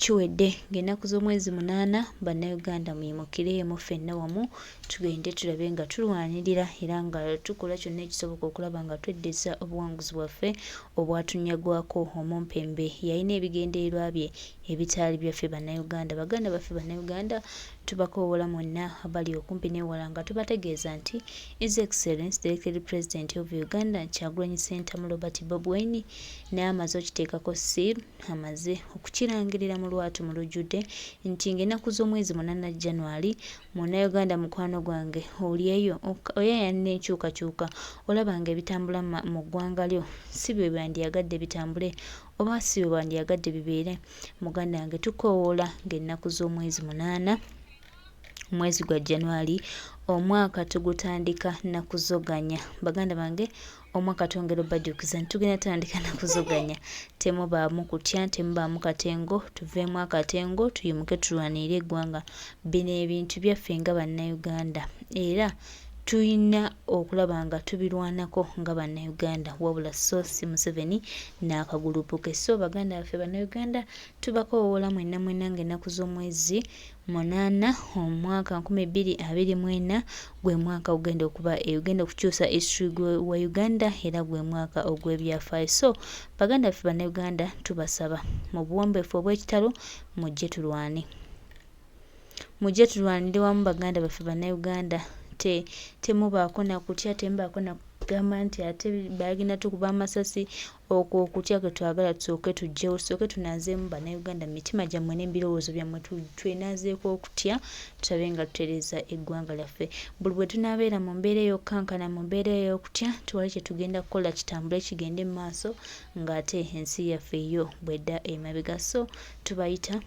kiwedde ng'ennaku z'omwezi 8 bannayuganda muyimukiremu ffenna wamu tugende tulabe nga tulwanirira era nga tukola kyonna ekisoboka okulaba nga tweddeza obuwanguzi bwaffe obwatunyagwako omumpembe yalina ebigendererwa bye ebitaali byaffe bannayuganda. Baganda baffe bannayuganda tubakoowola mwonna abali okumpi n'ewala nga tubategeeza nti His Excellency the Elected President of Uganda Kyagulanyi Ssentamu Robert Bobi Wine n'amaze okiteekako ssiiru amaze okukirangirira mu lwatu mu lujjudde nti ng'ennaku z'omwezi 8 January munnayuganda mukwano gwange olyeyo oyayana enkyukakyuka olaba nga ebitambula mu ggwanga lyo si bwe bandyagadde bitambule oba si bwe bandyagadde bibeere. Muganda wange tukoowoola ng'ennaku z'omwezi 8 omwezi gwa January omwaka tugutandika na kuzoganya. Baganda bange omwaka twongera obajjukiza nti tugenda tandika na kuzoganya. Temubaamu kutya, temubaamu katengo, tuveemu akatengo tuyimuke tulwanirire eggwanga. Bino ebintu byaffe nga bannayuganda era tulina okulaba nga tubirwanako nga bannayuganda wabula so si Museveni n'akagulupu ke. So baganda baffe bannayuganda tubakoowoola mwenna ng'ennaku z'omwezi 8 omwaka 2024 gwe mwaka ugenda okukyusa history wa Uganda era gwe mwaka ogw'ebyafaayo. So baganda baffe bannayuganda tubasaba mu buwombeefu obw'ekitalo mujje tulwanire wamu baganda baffe bannayuganda. Temubaako nakutya, temubaako nakugamba nti ate bagenda tukuba amasasi okutya ke twagala tusooke tujjewo tusooke tunaazeemu bannayuganda mu mitima gyammwe n'ebirowoozo byammwe twenazeeko okutya tulabe nga tutereeza eggwanga lyaffe. Buli bwe tunaabeera mu mbeera ey'okkankana mu mbeera ey'okutya tuwali kye tugenda kukola kitambule kigende mu maaso ng'ate ensi yaffe yo bw'edda emabega. So tubayita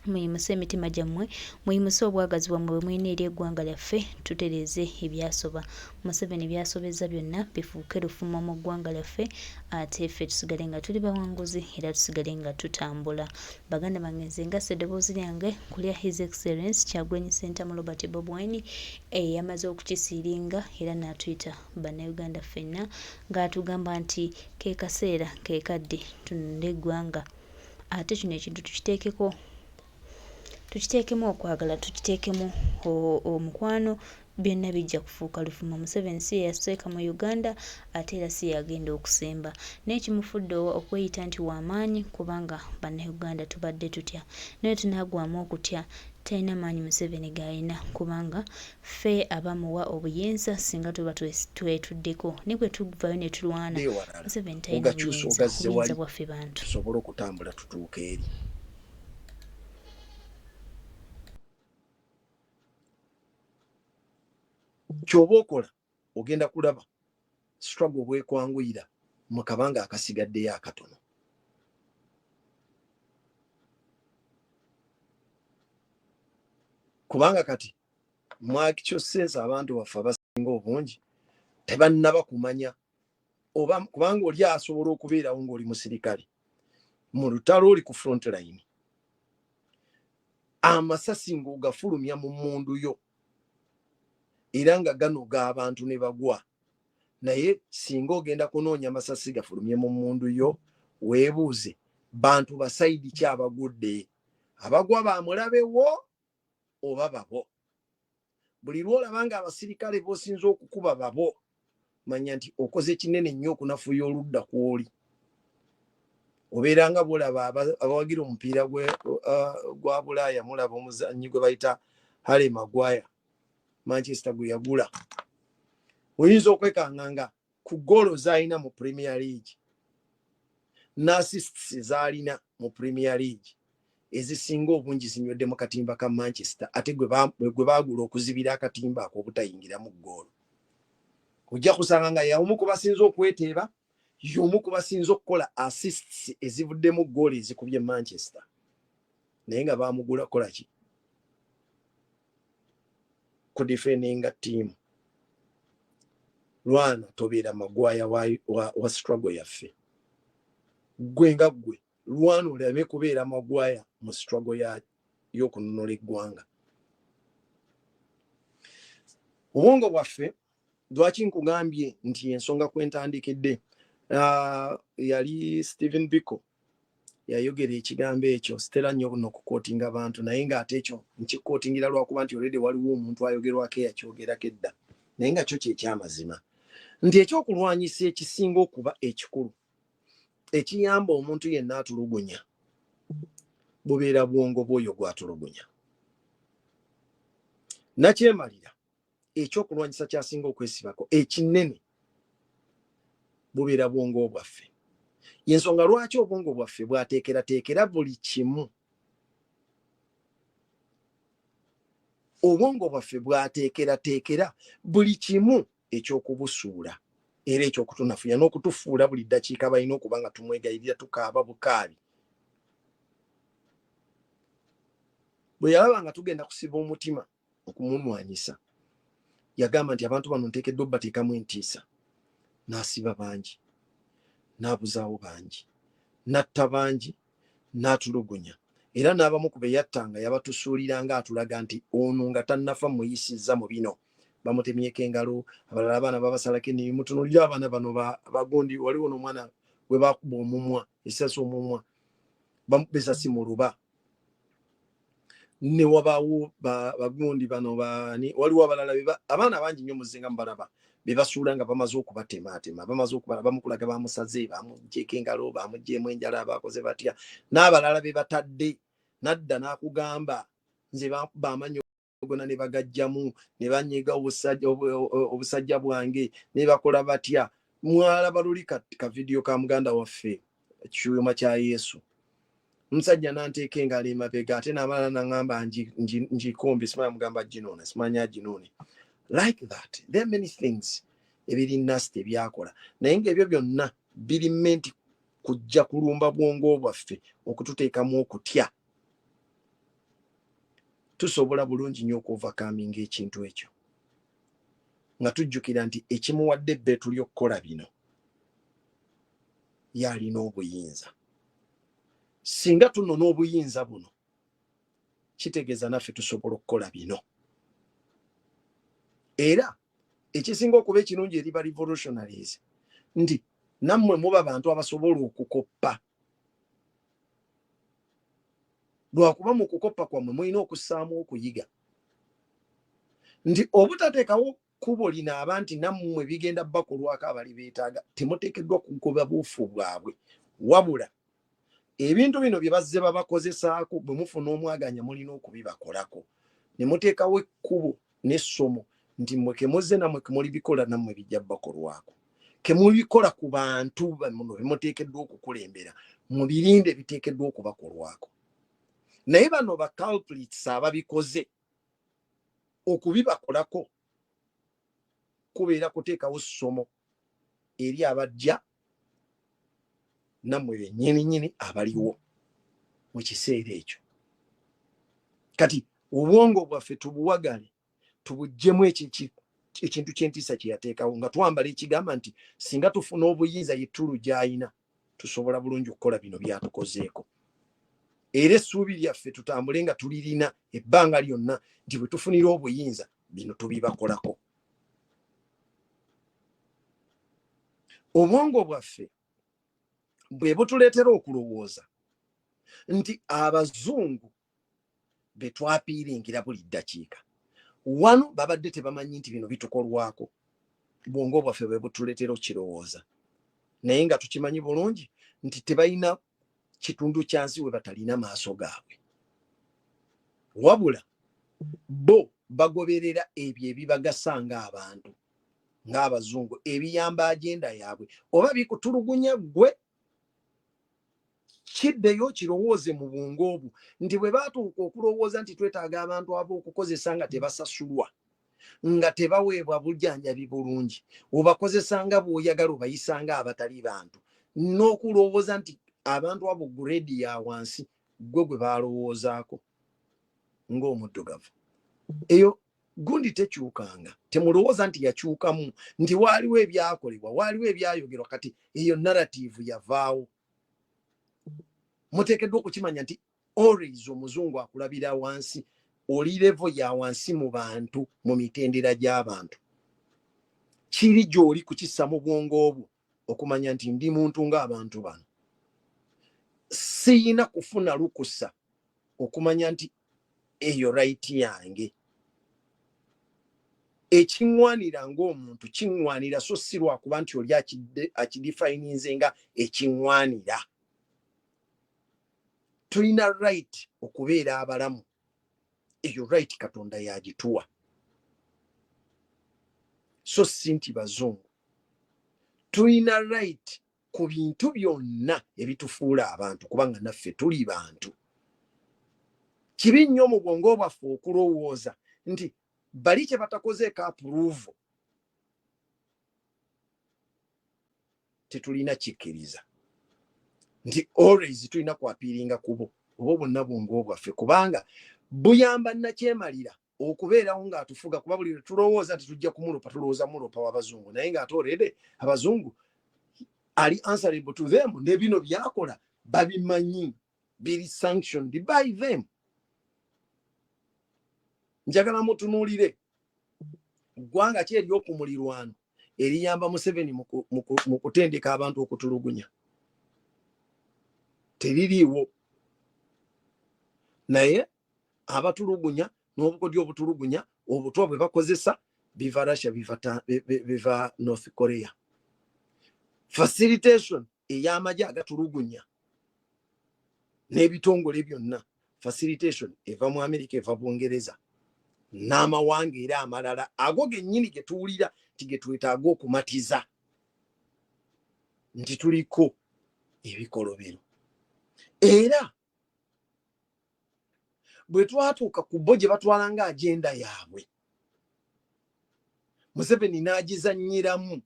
muyimuse emitima gyammwe, muyimuse obwagazi bwammwe bwe mulina eri eggwanga lyaffe tutereeze ebyasoba. Museveni byasobeza byonna bifuuke lufumo mu ggwanga lyaffe ate ffe tusigale nga tuli bawanguzi era tusigale nga tutambula. Baganda bange nze nga eddoboozi lyange kulya His Excellency Kyagulanyi Ssentamu Robert Bobi Wine yamaze okukisiiringa era n'atuyita bannayuganda ffenna ng'atugamba nti ke kaseera ke kadde tununule eggwanga ate kino ekintu tukiteekemu okwagala, tukiteekemu omukwano, byonna bijja kufuuka lufumo. Museveni si yaseeka mu Uganda ate era si yagenda okusemba naye kimufudde okweyita nti w'amaanyi kubanga bannayuganda tubadde tutya naye tunaagwamu okutya talina maanyi Museveni g'alina kubanga ffe abamuwa obuyinza singa tuba twetuddeko ne bwe tuvaayo ne tulwana Museveni talina buyinza bwaffe bantu tusobole okutambula tutuuka eri. Ky'oba okola ogenda kulaba struggle bwekwanguyira mu kabanga akasigaddeyo akatono. Kubanga kati mwakikyo sense abantu baffe abasinga obungi tebannaba kumanya oba kubanga oli asobola okubeerawo ng'oli musirikale mu lutalo oli ku front line amasasi ng'ogafulumya mu mmundu yo era nga ganoga abantu ne bagwa naye singa ogenda kunoonya amasasi gafulumye mu mmundu yo weebuuze bantu basayidi ki abagudde abagwa bamulabewo oba babo. Buli lwolaba nga abasirikale b'osinza okukuba babo manya nti okoze kinene nnyo okunafuya oludda kw'oli. Obeera nga bwolaba abawagira omupiira gwa Bulaaya mulaba omuzannyi gwe bayita Harry Maguire Manchester gwe yagula. Oyinza okwekanganga ku goolo z'alina mu Premier League n'assists z'alina mu Premier League ezisinga obungi zinywedde mu katimba ka Manchester ate gwe baagula okuzibira akatimba ak'obutayingira mu ggoolo. Ojja kusanga nga y'omu ku basinza okweteeba y'omu ku basinza okukola assists ezivudde mu ggoolo ezikubye Manchester naye nga baamugula kola ki ku defendinga team. Lwana tobeera Magwaya wa struggle yaffe. Gwe nga gwe lwana olabe kubeera Magwaya mu struggle y'okununula eggwanga. Obwongo bwaffe lwaki nkugambye nti ensonga kwentandikidde yali Stephen Biko yayogera ekigambo ekyo sitera nnyo n'okukootinga abantu naye ng'ate ekyo nkikootingira lwakuba nti olede waliwo omuntu ayogerwako eyakyogerako edda naye nga kyo kyekyamazima nti ekyokulwanyisa ekisinga okuba ekikulu ekiyamba omuntu yenna atulugunya bubeera bwongo bw'oyo gw'atulugunya. Nakyemalira ekyokulwanyisa kyasinga okwesibako ekinene bubeera bwongo bwaffe. Yensonga lwaki obwongo bwaffe bwateekerateekera buli kimu. Obwongo bwaffe bwateekerateekera buli kimu ekyokubusuula era ekyokutunafuya n'okutufuula buli ddakiika balina okuba nga tumwegayirira tukaaba bukaabi. Bwe yalaba nga tugenda kusiba omutima okumunwanyisa yagamba nti abantu bano nteekeddwa obbateekamu entiisa. N'asiba bangi, n'abuzaawo bangi, n'atta bangi, n'atulugunya. Era n'abamu ku be yattanga yabatusuuliranga atulaga nti ono nga tannafa muyisizza mu bino. Bamutemyeko engalo, abalala abaana babasalako ennimi. Mutunuulire abaana bano bagundi, waliwo n'omwana we bakuba omumwa, essasi omumwa, bamubesasi mu luba. Ne wabaawo bagundi bano waliwo abalala abaana bangi nnyo muzinga mubalaba be basuula nga bamaze okubatemaatema, bamaze okubala bamukulaga bamusaze, bamugyeko engalo, bamugyemu enjala, bakoze batya. N'abalala be batadde nadda n'akugamba nze bamanyi gona ne bagajjamu ne banyiga obusajja bwange ne bakola batya. Mwalaba luli ka video ka muganda waffe ekyuma kya Yesu. Musajja n'anteeka engalo emabega ate n'amala n'aŋŋamba ngikombe simanyi mugamba ginoone simanyi aginoone. Like that. There are many things ebiri nasty ebyakola. Naye ng'ebyo byonna biri menti kujja kulumba bwongo bwaffe okututeekamu okutya. Tusobola bulungi nnyo okuovercoming ekintu ekyo nga tujjukira nti ekimuwadde ebbeetu ly'okukola bino yalina obuyinza. Singa tunona obuyinza buno kitegeeza naffe tusobola okukola bino. Era ekisinga okuba ekirungi eri ba revolutionaries nti nammwe muba bantu abasobola okukoppa. Lwakuba mu kukoppa kwammwe mulina okussaamu okuyiga. Nti obutateekawo kkubo linaaba nti nammwe bigenda bakolwako abali beetaaga temuteekeddwa kugoba buufu bwabwe. Wabula ebintu bino bye bazze babakozesaako bwe mufuna omwaganya mulina okubibakolako. Ne muteekawo ekkubo n'essomo nti mmwe ke muzze nammwe ke mulibikola nammwe bijja bakolwako. Ke mubikola ku bantu muno bemuteekeddwa okukulembera mubirinde biteekeddwa okubakolwako. Naye bano ba culprits ababikoze okubibakolako kubeera kuteekawo ssomo eri abajja nammwe bennyini abaliwo mu kiseera ekyo. Kati obwongo bwaffe tubuwagale tubuggyemu ekintu ky'entiisa kye yateekawo nga twambala ekigamba nti singa tufuna obuyinza yettulu gy'ayina tusobola bulungi okukola bino byatukozeeko. Era essuubi lyaffe tutambule nga tulirina ebbanga lyonna nti bwe tufunira obuyinza bino tubibakolako. Obwongo bwaffe bwe butuleetera okulowooza nti abazungu be twapiiringira buli ddakiika wano babadde tebamanyi nti bino bitukolwako. Bwongo bwaffe bwe butuleetera okukirowooza naye nga tukimanyi bulungi nti tebalina kitundu kyansi we batalina maaso gaabwe. Wabula bo bagoberera ebyo ebibagasa ng'abantu ng'abazungu ebiyamba agenda yaabwe oba bikutulugunya ggwe kiddeyo kirowooze mu bwongo obwo nti bwe baatuuka okulowooza nti twetaaga abantu ab'okukozesa nga tebasasulwa nga tebaweebwa bujjanjabi bulungi obakozesa nga bw'oyagala obayisanga abatali bantu n'okulowooza nti abantu abo grade ya wansi gwe gwe balowoozaako ng'omuddugavu. Eyo gundi tekyukanga. Temulowooza nti yakyukamu nti waaliwo ebyakolebwa waaliwo ebyayogerwa kati eyo narrative yavaawo. Muteekeddwa okukimanya nti always omuzungu akulabira wansi oli level ya wansi mu bantu mu mitendera gy'abantu. Kiri gy'oli kukissa mu bwongo obwo okumanya nti ndi muntu ng'abantu bano. siyina kufuna lukusa okumanya nti eyo right yange. Ekiŋŋwanira ng'omuntu kiŋŋwanira, so si lwakuba nti oli akidifayininze nga ekiŋŋwanira. Tulina right okubeera abalamu. Eyo right Katonda yagituwa, so si nti bazungu. Tulina right ku bintu byonna ebitufuula abantu, kubanga naffe tuli bantu. Kibi nnyo mu bwongo bwaffe okulowooza nti bali kye batakozeeko approve tetulina kikkiriza, nti always tulina kwapiiringa kubo oba bonna bwongo bwaffe, kubanga buyamba nakyemalira okubeerawo ng'atufuga, kuba buli tulowooza nti tujja kumulopa tulowooza mulopa w'abazungu, naye ng'ate already abazungu ali answerable to them, ne bino byakola babimanyi, biri sanctioned by them. Njagala mutunuulire ggwanga ki ery'okumulirwano eriyamba Museveni mu kutendeka abantu okutulugunya. Teririiwo. Naye abatulugunya n'obukodyo obutulugunya obutwa bwe bakozesa biva Russia, biva North Korea. Facilitation ey'amagye agatulugunya n'ebitongole byonna, facilitation eva mu Amerika, eva Bungereza n'amawanga era amalala ago gennyini ge tuwulira nti ge twetaaga okumatiza nti tuliko ebikolobero. Era bwe twatuuka ku bo gye batwala nga agenda yaabwe, Museveni n'agizannyiramu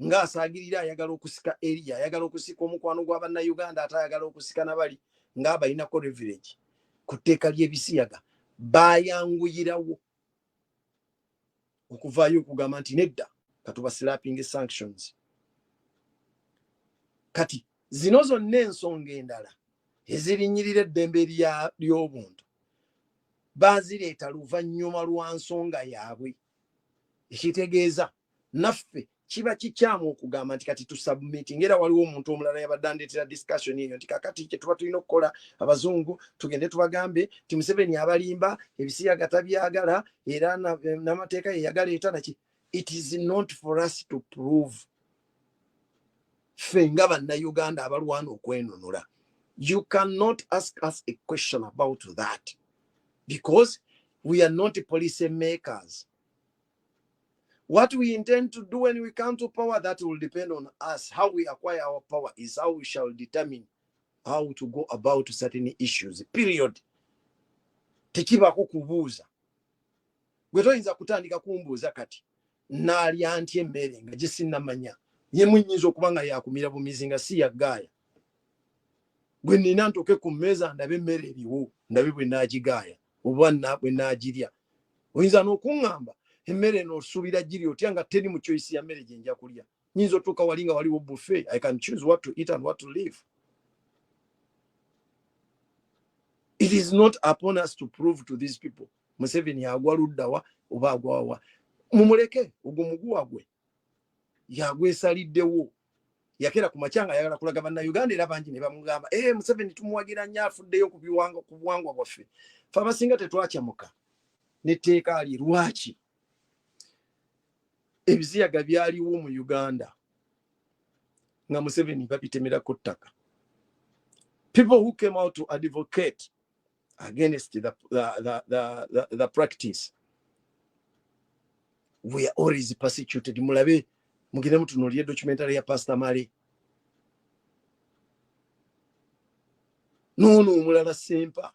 ng'asaagirira ayagala okusika Eriya, ayagala okusika omukwano gw'Abannayuganda, ate ayagala okusika nabali ng'abalinako leverage ku tteeka ly'ebisiyaga. Bayanguyirawo okuvaayo okugamba nti nedda katubasirapping sanctions. Kati zino zonna ensonga endala ezirinyirira eddembe ly'obuntu bazireeta luvannyuma lwa nsonga yaabwe, ekitegeeza naffe kiba kikyamu okugamba nti kati tusubmitting. Era waliwo omuntu omulala yabadde andeetera discussion eyo nti kakati kye tuba tulina okukola abazungu tugende tubagambe nti Museveni abalimba, ebisiyaga tabyagala, era n'amateeka ye yagaleeta naki. It is not for us to prove. Ffe nga Bannayuganda abalwana okwenunula, you cannot ask us a question about that because we are not policy makers. What we intend to do when we come to power, that will depend on us. How we acquire our power is how we shall determine how to go about certain issues. Period. Tekibako kubuuza. Gwe toyinza kutandika kumbuuza kati naalya anti emmere nga gye sinnamanya. Ye muyinza okuba nga yakumira bumizi nga si yaggaaya. Gwe nnina ntoke ku mmeeza ndabe emmere eriwo, ndabe bwe naagigaaya oba bwe naagirya. Oyinza n'okuŋŋamba emmere eno osuubira giri otya nga teri mu choice ya mmere gye nja kulya. Nnyinza otuuka wali nga waliwo buffet. I can choose what to eat and what to leave. It is not upon us to prove to these people Museveni agwa luddawa oba agwawa. Mumuleke ogwo muguwa gwe yagwesaliddewo. Yakera ku makyanga ayagala kulaga Bannayuganda era bangi ne bamugamba Museveni tumuwagira nnyo afuddeyo ku buwangwa bwaffe. Ffe abasinga tetwakyamuka n'etteeka ali lwaki ebiziyaga byaliwo mu Uganda nga Museveni babitemerako ttaka. People who came out to advocate against the practice were always persecuted. Mulabe mugire mutunuulire documentary ya Pastor Male. N'ono omulala Sempa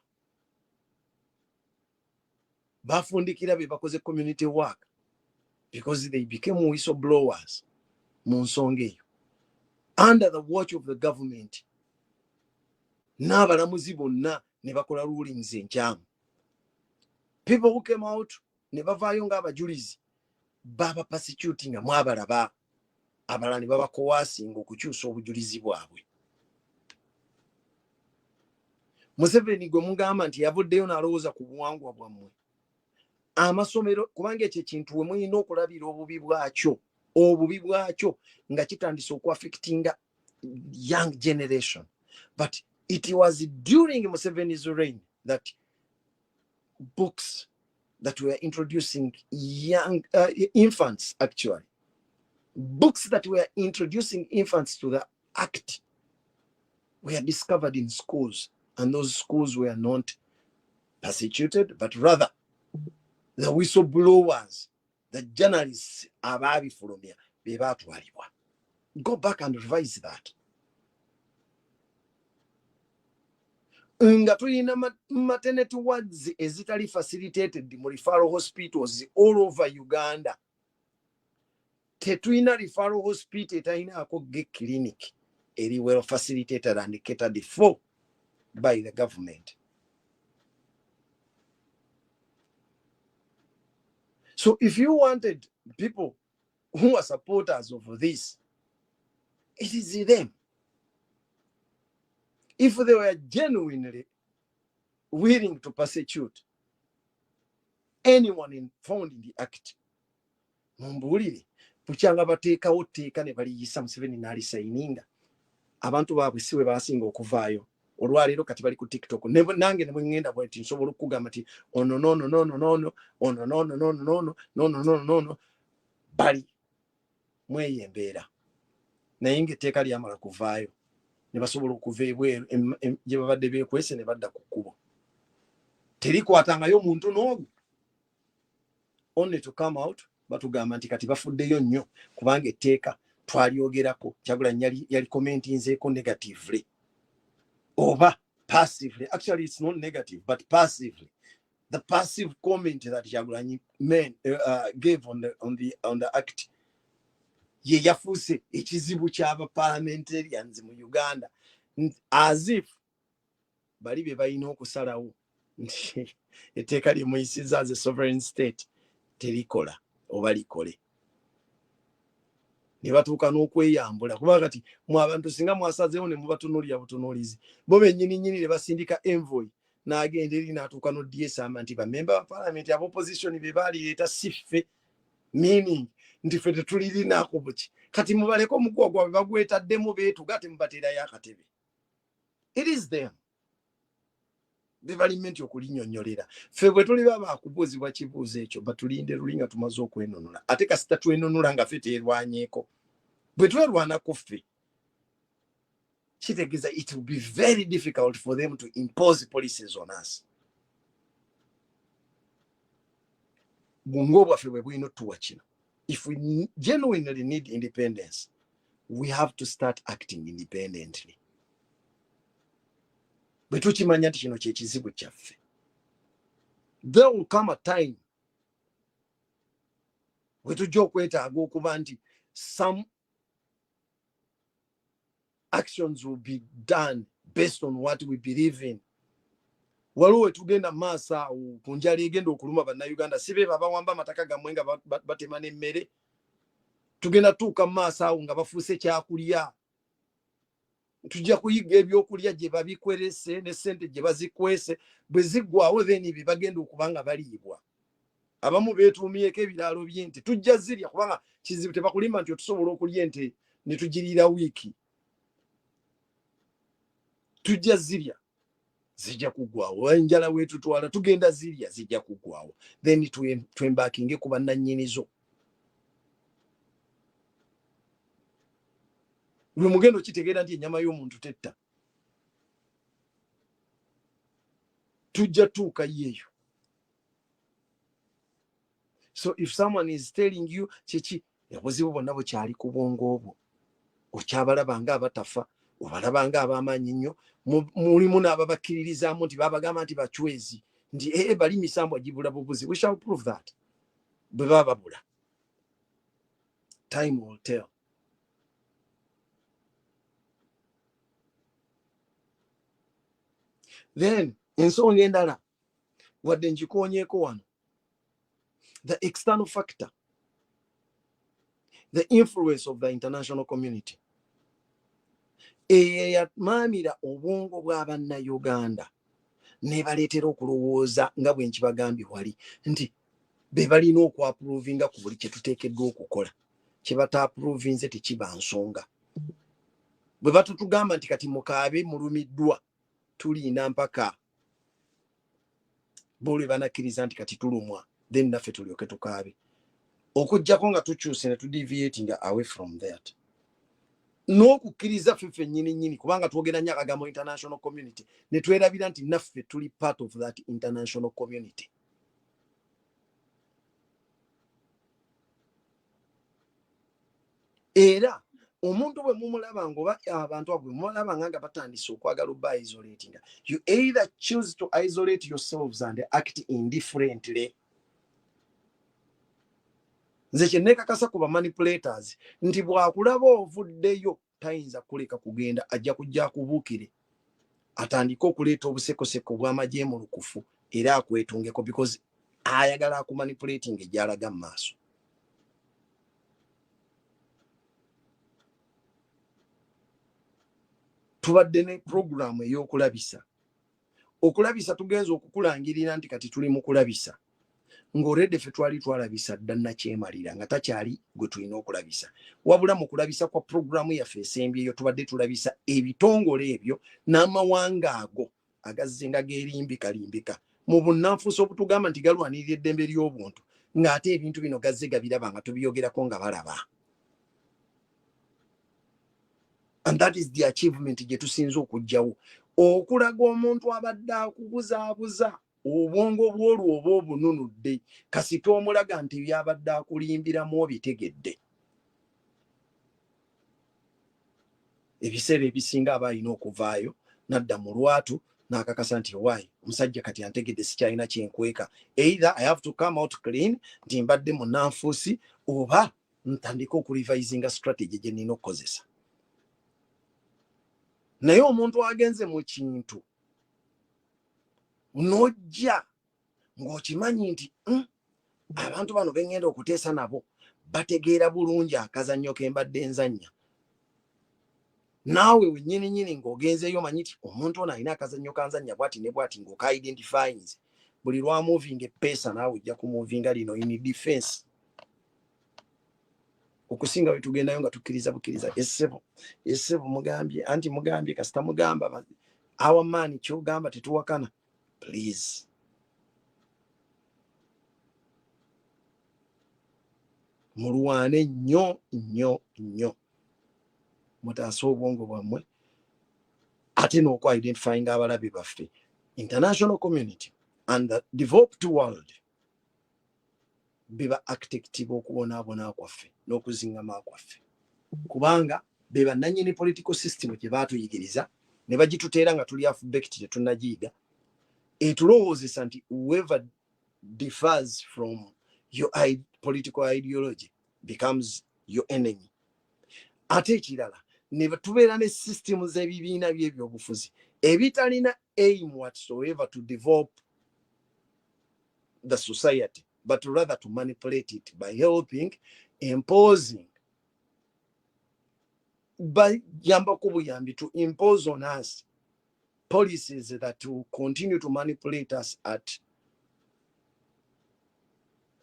bafundikira be bakoze community work because they became whistleblowers mu nsonga eyo under the watch of the government. N'abalamuzi bonna ne bakola rulings enkyamu. People who came out ne bavaayo ng'abajulizi baba persecuting mu abalaba abalala ne babakowasinga okukyusa obujulizi bwabwe. Museveni gwe mugamba nti yavuddeyo n'alowooza ku buwangwa bwammwe. Amasomero kubanga ekyo ekintu we mulina okulabira obubi bwakyo nga kitandise okuaffectinga young generation. But It was during Museveni's reign that books that were introducing young infants, actually, books that were introducing infants to the act were discovered in schools, and those schools were not persecuted, but rather the whistleblowers, the journalists, ababifulumya be batwalibwa. Go back and revise that. Nga tulina maternity wards ezitali facilitated mu referral hospitals all over Uganda. Tetulina referral hospital etayinaako ge clinic eri well facilitated and catered for by the government. So if you wanted people who are supporters of this, it is them. If they were genuinely willing to persecute anyone found in the act, mumbulire bukyanga bateekawo tteeka ne baliyisa Museveni n'alisaininga, abantu baabwe si we baasinga okuvaayo. Olwaleero kati bali ku TikTok. Nange ne bwe ngenda bweti nsobola okugamba nti ono no bali mweyembeera. Naye ng'etteeka lyamala kuvaayo ne basobola okuva ebweru gye babadde beekwese ne badda ku kkubo. Terikwatangayo muntu n'ogu. Only to come out batugamba nti kati bafuddeyo nnyo kubanga etteeka twalyogerako. Kyagulanyi yali commentinzeeko negatively oba passively. Actually, it's not negative, but passively. The passive comment that Kyagulanyi gave on the act ye yafuuse ekizibu ky'aba parliamentarians mu Uganda, as if bali be balina okusalawo nti etteeka lyemuyisiza as a sovereign state terikola oba likole. Ne batuuka n'okweyambula kuba kati mu abantu singa mwasazeewo ne mubatunuulira butunuulizi bo bennyini ne basindika envoy n'agenda eri n'atuuka n'odiyesamba nti bamemba ba parliament aba opposition be baalireeta si ffe, meaning nti ffe tetulirinaako buki. Kati mubaleko omuguwa gwabwe bagwetaddemu beetuga temubateerayo akatebe. It is them. Bebalimenti okulinnyonnyolera. Ffe bwe tuliba baakubuuzibwa kibuuzo ekyo batulinde luli nga tumaze okwenunula. Ate kasita twenunula nga ffe teerwanyeeko. Bwe twerwanako ffe, kitegeeza it will be very difficult for them to impose policies on us. Bungo bwaffe bwe bulina otuwa kino. If we genuinely need independence, we have to start acting independently. Bwe tukimanya nti kino kyekizibu kyaffe, there will come a time bwe tujja okwetaaga okuba nti some actions will be done based on what we believe in. Waliwo tugenda maaso awo ku njala egenda okuluma bannayuganda, si be babawamba amataka gammwe nga batema n'emmere. Tugenda tuuka maaso awo nga bafuuse kyakulya. Tujja kuyiga ebyokulya gye babikwerese ne ssente gye bazikwese, bwe ziggwawo then bye bagenda okuba nga baliibwa. Abamu beetuumyeko ebiraalo by'ente, tujja zirya kubanga kizibu tebakulima nti otusobola okulya ente ne tugiriira wiiki. Tujja zirya zijja kuggwawo. Enjala weetutwala tugenda zirya zijja kuggwawo. Then twembakinge ku bannannyinizo. Lwe mugendo kitegeera nti ennyama y'omuntu tetta. Tujja tuuka yeeyo. So if someone is telling you kiki obuzibu bwonna bukyali ku bwongo obwo, okyabalaba nga abatafa, obalaba nga ab'amaanyi nnyo, mulimu n'ababakkiririzaamu nti babagamba nti bacwezi, nti bali misambwa gibula bubuzi. We shall prove that. Bwe baba babula, time will tell. Then ensonga endala wadde njikoonyeeko wano, the external factor, the influence of the international community eyamaamira obwongo bw'abannayuganda ne baleetera okulowooza nga bwe nkibagambye wali nti be balina okwapuruvinga ku buli kye tuteekeddwa okukola. Kye bataapuruvinze tekiba nsonga. Bwe batutugamba nti kati mukaabe mulumiddwa, tuliina mpaka buli banakkiriza nti kati tulumwa then naffe tulyoke tukaabe okujjako nga tukyuse ne tudeviating away from that n'okukkiriza ffe nnyini kubanga twogera nnyo akagambo international community ne twerabira nti naffe tuli part of that international community. Era omuntu bwe mumulaba ngoba abantu abo mumulaba nga batandise okwagala oba isolating, you either choose to isolate yourselves and act indifferently. Nze kye neekakasa ku bamanipulators nti bw'akulaba ovuddeyo tayinza kuleka kugenda, ajja kujja akubuukire atandike okuleeta obusekoseko bw'amagye mu lukufu era akwetungeko because ayagala akumanipulating egyalaga mu maaso. Tubadde ne programu ey'okulabisa. Okulabisa tugenza okukulangirira nti kati tuli mu kulabisa. Ng'oredde ffe twali twalabisa dda nakyemalira nga takyali gwe tulina okulabisa. Wabula mu kulabisa kwa programu yaffe esembyeyo tubadde tulabisa ebitongole ebyo n'amawanga ago agazze nga geerimbikalimbika. Mu bunnanfuusi obutugamba nti galwanirira eddembe ly'obuntu ng'ate ebintu bino gazze gabiraba nga tubyogerako nga balaba. And that is the achievement gye tusinza okujjawo. Okulaga omuntu abadde akubuzaabuza obwongo bw'olwo oba obununudde kasita omulaga nti byabadde akulimbiramu obitegedde. Ebiseera ebisinga aba alina okuvaayo nadda mu lwatu n'akakasa nti waayi omusajja kati antegedde sikyalina kyenkweka. Either I have to come out clean nti mbadde mu nanfuusi oba ntandika okurevisinga strategy gye nina okukozesa. Naye omuntu agenze mu kintu nojja ng'okimanyi nti abantu bano bengenda okuteesa nabo bategeera bulungi akazannyo ke mbadde nzannya. Naawe wennyini ng'ogenzeyo manyi nti omuntu ono alina akazannyo kanzannya bwati ne bwati ng'oka identifyinze. Buli lwa moving epeesa naawe ojja kumuvinga lino in defense. Okusinga we tugendayo nga tukkiriza bukkiriza essebo mugambye anti mugambye kasita mugamba our man kyogamba tetuwakana. Please. Mulwane nnyo. Mutaasa obwongo bwammwe ate n'okwa identifying abalabe baffe. International community and the developed world beba active okubonaabona kwaffe n'okuzingama kwaffe. Kubanga beba nannyini political system gye baatuyigiriza ne bagituteera nga tuli alphabet tetunnagiyiga. Etulowoozesa nti whoever differs from your political ideology becomes your enemy. Ate ekirala ne tubeera ne system z'ebibiina by'ebyobufuzi ebitalina aim whatsoever to develop the society, but rather to manipulate it by helping, imposing, by yambakubu to impose on us policies that will continue to manipulate us at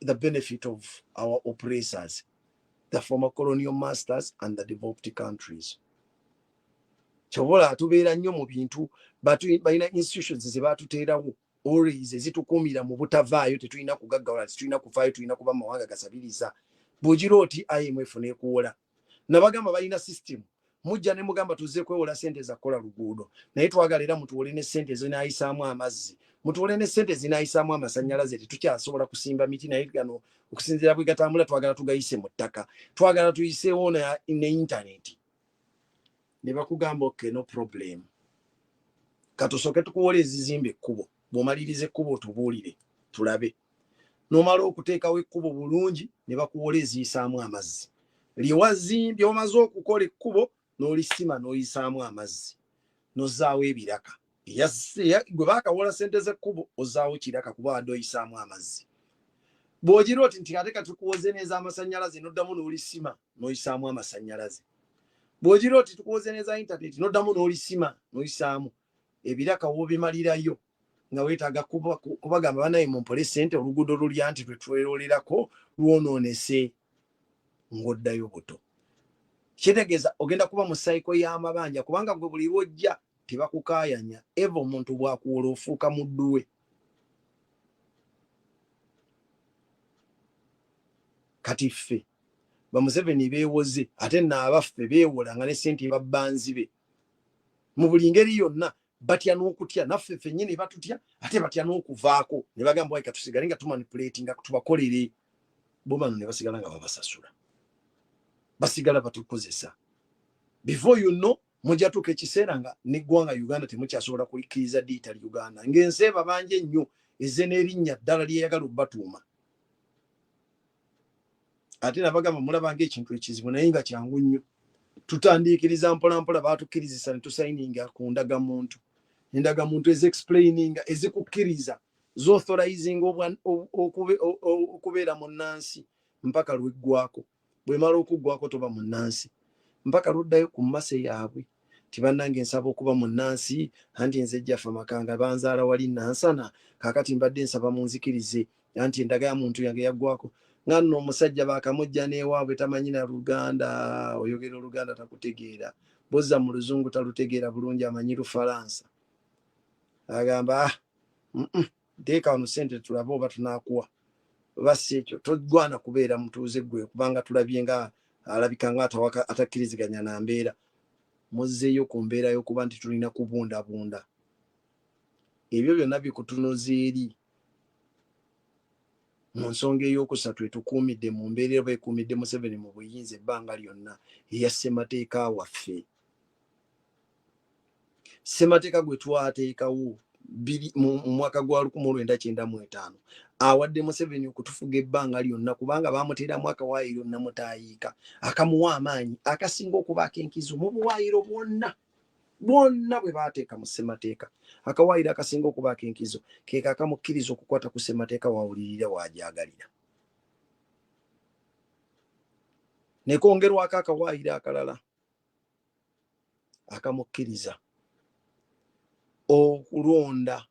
the benefit of our oppressors, the former colonial masters and the developed countries. Chobola tubeera nnyo mu bintu balina institutions ze baatuteerawo always ezitukuumira mu butavaayo, tetulina kugaggawala, tetulina kufaayo, tulina kuba mawanga gasabiriza. Bw'ogira oti IMF n'ekuwola nabagamba balina system. Mujja ne mugamba tuzze kwewola sente za kukola luguudo naye twagala era mutuwole ne sente zinaayisaamu amazzi, mutuwole ne sente zinaayisaamu amasannyalaze. Tetukyasobola kusimba miti naye gano okusinziira bwe gatambula twagala tugayise mu ttaka, twagala tuyiseewo ne internet. Ne bakugamba okay, no problem, katusooke tukuwola ezizimba ekkubo. Bw'omaliriza ekkubo tubuulire tulabe. N'omala okuteekawo ekkubo bulungi ne bakuwola eziyisaamu amazzi. Lyewazimbye omaze okukola ekkubo n'olisima n'oyisaamu amazzi n'ozzaawo ebiraka. Gwe baakawola sente z'ekkubo ozzaawo kiraka kuba wadde oyisaamu amazzi. Bw'ogira oti nti ate katukuwoze n'ez'amasannyalaze n'oddamu n'olisima n'oyisaamu amasannyalaze. Bw'ogira oti tukuwoze n'eza internet n'oddamu n'olisima n'oyisaamu ebiraka w'obimalirayo nga weetaaga kubagamba banaye mumpole sente oluguudo luli anti twetwerolerako lwonoonese ng'oddayo buto. Kitegeeza ogenda kuba mu cycle y'amabanja kubanga gwe buli lwojja tebakukayanya evo omuntu bwakuwola ofuuka mudduwe. Kati ffe bamuseveni beewoze ate n'abaffe beewola nga ne ssente babbanzi be mu buli ngeri yonna. Batya n'okutya naffe ffennyini batutya ate batya n'okuvaako ne bagamba wayi katusigale nga tumanipulate nga tubakolere. Bo bano ne basigala nga babasasula, basigala batukozesa. Before you know mujja tuuka ekiseera nga n'eggwanga Uganda temukyasobola kulikkiriza diitali Uganda ng'enseeba banje ennyo ezze n'erinnya ddala lyeyagala obbatuuma. Ate nabagamba mulabanga ekintu ekizibu naye nga kyangu nnyo. Tutandiikiriza mpolampola batukkirizisa ne tusayininga ku ndagamuntu. Endagamuntu explaininga ezikukkiriza z'authorizing okubeera munnansi mpaka lweggwako. Bwe mala okuggwako toba munnansi mpaka lwoddayo ku mmase yaabwe. Tibannange nsaba okuba munnansi anti nze jjaffe amakanga banzaala wali nansana kaakati mbadde nsaba munzikirize anti endaga ya muntu yange yaggwako. Nga nno omusajja baakamujja n'ewaabwe tamanyi na Luganda, oyogera Oluganda takutegeera, bozza mu Luzungu talutegeera bulungi, amanyi Lufalansa. Agamba teeka wano ssente tulabe oba tunaakuwa. Basi ekyo togwana kubeera mutuuze gwe kubanga tulabye nga alabika nga atakkiriziganya na mbeera. Muzzeeyo ku mbeera y'okuba nti tulina kubundabunda. Ebyo byonna bikutunuza eri mu nsonga ey'okusatu etukuumidde mu mbeera eba ekuumidde Museveni mu buyinza ebbanga lyonna eya ssemateeka waffe. Ssemateeka gwe twateekawo mu mwaka gwa 1995 awadde Museveni okutufuga ebbanga lyonna kubanga baamuteeramu akawaayiro namutaayiika akamuwa amaanyi akasinga okuba ak'enkizo mu buwaayiro bwonna bwe baateeka mu ssemateeka. Akawaayiro akasinga okuba ak'enkizo ke kakamukkiriza okukwata ku ssemateeka wawulirira waajagalira. Ne kongerwako akawaayiro akalala akamukkiriza okulonda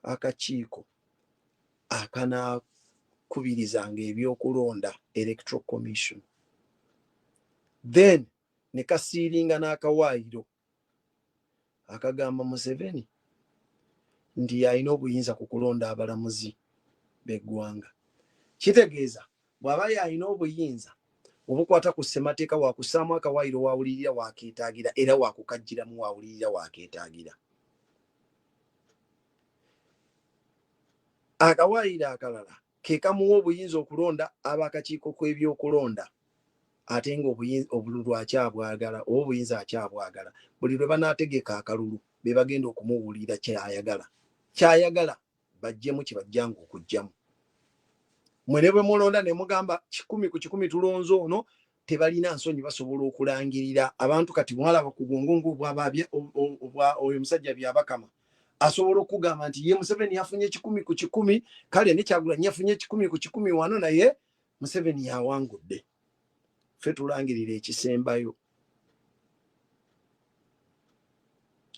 akakiiko akanaakubirizanga ebyokulonda, Electoral Commission. Then ne kasiiringa n'akawaayiro akagamba Museveni nti alina obuyinza ku kulonda abalamuzi b'eggwanga. Kitegeeza bw'aba yalina obuyinza obukwata ku ssemateeka waakussaamu akawaayiro waawulirira waakeetaagira era waakukajjiramu waawulirira waakeetaagira. Akawaayiro akalala ke kamuwa obuyinza okulonda ab'akakiiko kw'ebyokulonda ate nga obululu akyabwagala oba obuyinza akyabwagala. Buli lwe banaategeka akalulu be bagenda okumuwulira kyayagala bajjemu kye bajjanga okujjamu. Mwe ne bwe mulonda ne mugamba 100 ku 100 tulonze ono, tebalina nsonyi basobola okulangirira abantu. Kati mwalaba ku gongongo bw'ababya oyo musajja byabakama asobola okugamba nti ye Museveni yafunye 10 ku 10, kale ne Kyagulanyi yafunye 10 ku 10 wano naye Museveni yawangudde. Ffe tulangirira ekisembayo.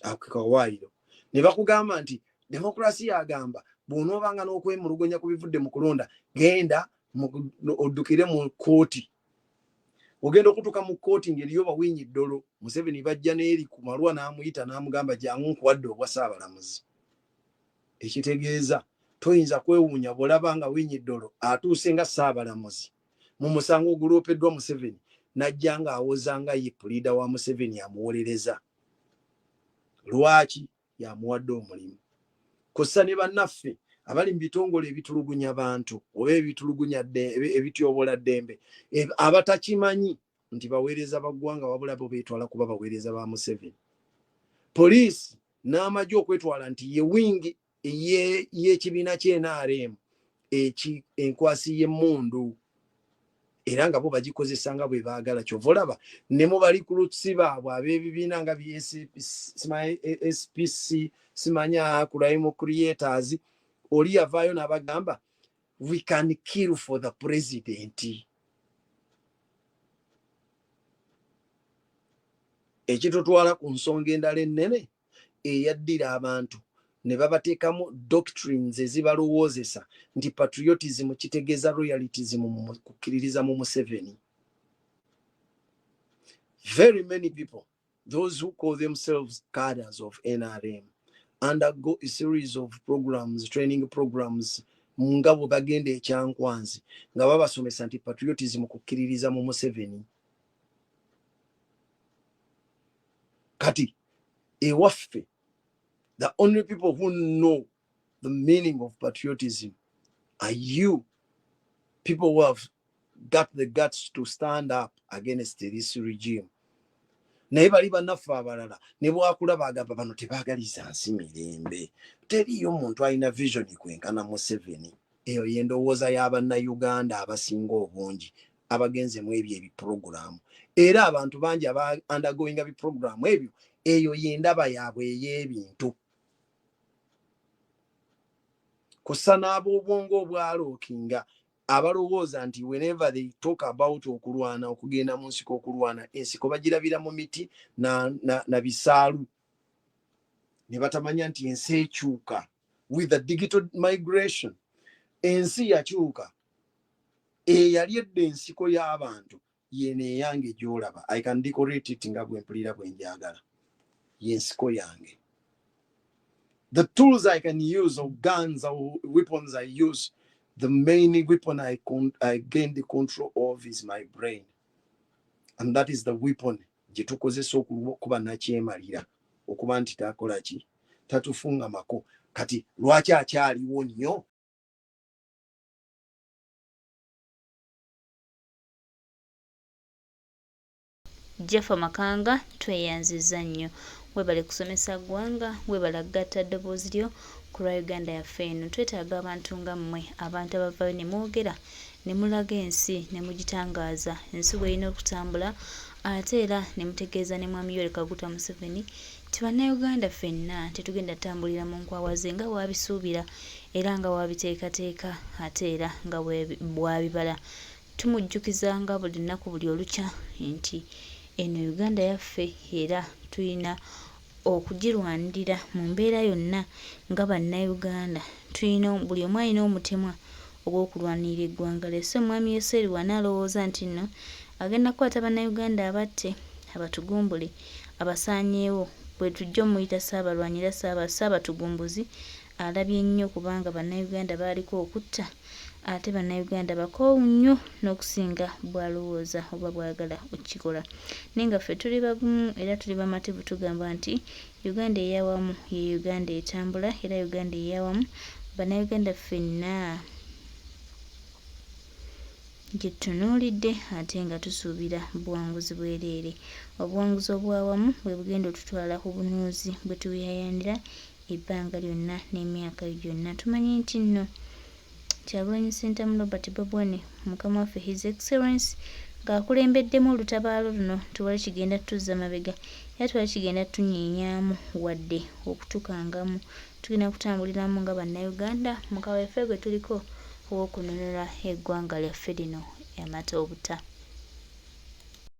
Akawaayiro ne bakugamba nti demokrasiya agamba bw'onoobanga n'okwemulugunya ku bivudde mu kulonda genda oddukire mu kkooti. Ogenda okutuuka mu kkooti ng'eriyo bawinyi ddolo. Museveni bajja n'eri ku Malwa n'amuyita n'amugamba jangu nkuwadde obwa Ssaabalamuzi. Ekitegeeza toyinza kwewuunya bw'olaba nga winyi ddolo atuuse nga Ssaabalamuzi mu musango oguloopeddwa Museveni n'ajja ng'awozanga ye puliida wa Museveni amuwolereza. Lwaki? Yamuwadde omulimu. Kossa ne bannaffe abali mu bitongole ebitulugunya abantu oba ebityobola ddembe abatakimanyi nti baweereza baggwanga wabula bo beetwala kuba baweereza ba Museveni. Poliisi n'amagye okwetwala nti ye wingi y'ekibiina ky'NRM enkwasi y'emmundu era nga bo bagikozesa nga bwe baagala. Kyova olaba ne mu bali ku lutusi baabwe ab'ebibiina nga SPC simanya Crime Creators oli yavaayo n'abagamba we can kill for the president. Ekitutwala ku nsonga endala ennene eyaddira abantu ne babateekamu doctrines ezibalowoozesa nti patriotism kitegeeza royaltyism mu kukkiririza mu Museveni. Very many people those who call themselves cadres of NRM undergo a series of programs, training programs, nga bwe bagenda ekyankwanzi nga babasomesa nti patriotism kukkiririza mu Museveni. Kati ewaffe, the only people who know the meaning of patriotism are you, people who have got the guts to stand up against this regime. Naye bali bannaffe abalala ne bwakulaba agamba bano tebaagaliza nsi mirembe. Teriyo omuntu alina vision kwenkana Museveni. Eyo y'endowooza y'Abannayuganda abasinga obungi abagenzemu ebyo ebiproguramu. Era abantu bangi aba undergoing ebiproguramu ebyo, eyo y'endaba yaabwe ey'ebintu. Kussa n'ab'obwongo obwalookinga abalowooza nti whenever they talk about okulwana, okugenda mu nsiko okulwana, ensiko bagirabira mu miti na bisaalu. Ne batamanya nti ensi ekyuka with the digital migration. Ensi yakyuka. Eyali edda ensiko y'abantu yene eyange gy'olaba. I can decorate it nga bwe mpulira bwe njagala. Y'ensiko yange. The tools I can use, or guns or weapons I use, the main weapon I gain the control of is my brain. And that is the weapon gye tukozesa okuba nakyemalira okuba nti takola ki tatufunga mako. Kati lwaki akyaliwo nnyo? Jeffa Makanga tweyanziza nnyo. Webale kusomesa ggwanga, webale gatta ddoboozi lyo ku lwa Uganda yaffe eno. Twetaaga abantu nga mmwe, abantu abavayo ne mwogera ne mulaga ensi ne mugitangaaza. Ensi bw'erina okutambula ate era ne mutegeeza ne Mwami Yoweri Kaguta Museveni nti bannayuganda ffenna tetugenda tambulira mu nkwawaze nga bw'abisuubira era nga bw'abiteekateeka ate era nga bw'abibala. Tumujjukizanga buli nnaku buli olukya nti eno Uganda yaffe era tulina okugirwanirira mu mbeera yonna nga bannayuganda. Tulina buli omu alina omutemwa ogw'okulwanirira eggwanga lye. So Mwami Yoweri wanaalowooza nti nno agenda kukwata bannayuganda abatte, abatugumbule, abasaanyeewo, bwe tujja omuyita Ssaabalwanyi era Ssaabatugumbuzi, alabye nnyo kubanga bannayuganda baaliko okutta ate bannayuganda bakoowu nnyo n'okusinga bw'alowooza oba bw'agala okukikola. Naye nga ffe tuli bagumu era tuli bamativu tugamba nti Uganda ey'awamu ye Uganda etambula era Uganda ey'awamu bannayuganda ffenna gye tutunuulidde ate nga tusuubira buwanguzi bwereere. Obuwanguzi obw'awamu bwe bugenda otutwala ku bunuuzi bwe tuyayanira ebbanga lyonna n'emyaka gyonna. Tumanyi nti nno Kyagulanyi Ssentamu Robert Bobi Wine mukama waffe His Excellency ng'akulembeddemu olutabaalo luno tewali kigenda tuzza mabega era tewali kigenda tunyiinyaamu wadde okutukangamu. Tugenda kutambuliramu nga bannayuganda mu kaweefube gwe tuliko ow'okununula eggwanga lyaffe lino amata obuta.